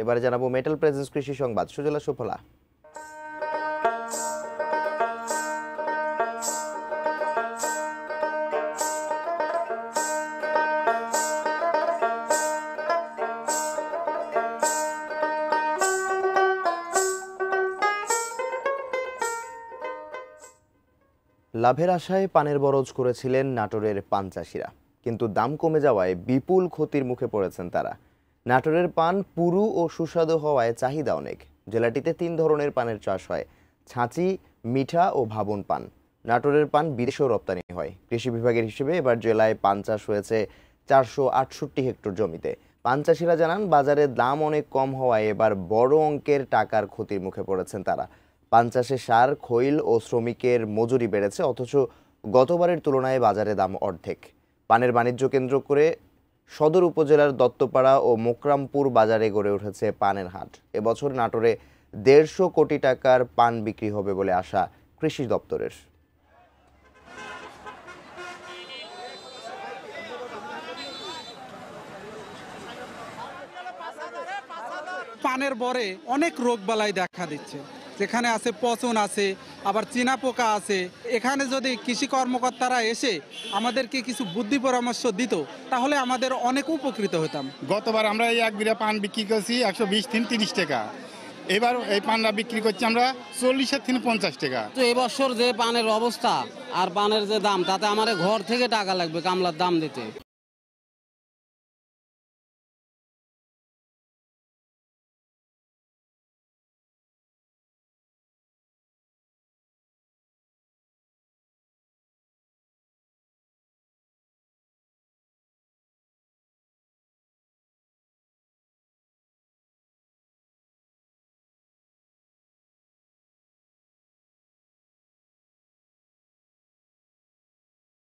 এবারে জানাবো metal presence কৃষি সংবাদ। সুজলা সুফলা। লাভের আশায় পানের বরজ করেছিলেন নাটোরের পান চাষিরা, কিন্তু দাম কমে যাওয়ায় বিপুল ক্ষতির মুখে পড়েছেন তারা। নাটোরের পান পুরু ও সুস্বাদু হওয়ায় চাহিদা অনেক। জেলাটিতে 3 ধরনের পানের চাষ হয়: ছাঁচি, মিঠা ও ভাবন পান। নাটোরের পান বিদেশেও রপ্তানি হয়। কৃষি বিভাগের হিসেবে এবার জেলায় পান চাষ হয়েছে 468 হেক্টর জমিতে। পান চাষিরা জানান, বাজারে দাম অনেক কম হওয়ায় এবার বড় অঙ্কের টাকার ক্ষতির মুখে পড়েছেন তারা। পান চাষে সার, খৈল ও শ্রমিকের মজুরি বেড়েছে, অথচ গতবারের তুলনায় বাজারে দাম অর্ধেক। পানের বাণিজ্য কেন্দ্র করে সদর উপজেলার দত্তপাড়া ও মোকরামপুর বাজারে গড়ে উঠেছে পানের হাট। এবছর নাটোরে 150 কোটি টাকার পান বিক্রি হবে বলে আশা কৃষি দপ্তরের। পানের বরে অনেক রোগবালাই দেখা দিচ্ছে, যেখানে আছে পচন আছে, আবার চীনা পোকা আছে। এখানে যদি কৃষি কর্মকর্তারা এসে আমাদেরকে কিছু বুদ্ধি পরামর্শ দিত, তাহলে আমাদের অনেক উপকৃত হতাম। গতবার আমরা এই 1 বিঘা পান বিক্রি করছি 120 থেকে 30 টাকা। এবার এই পানটা বিক্রি করছি আমরা 40 থেকে 50 টাকা। তো এবছর যে পানের অবস্থা আর পানের যে দাম, তাতে আমার ঘর থেকে টাকা লাগবে কামলার দাম দিতে।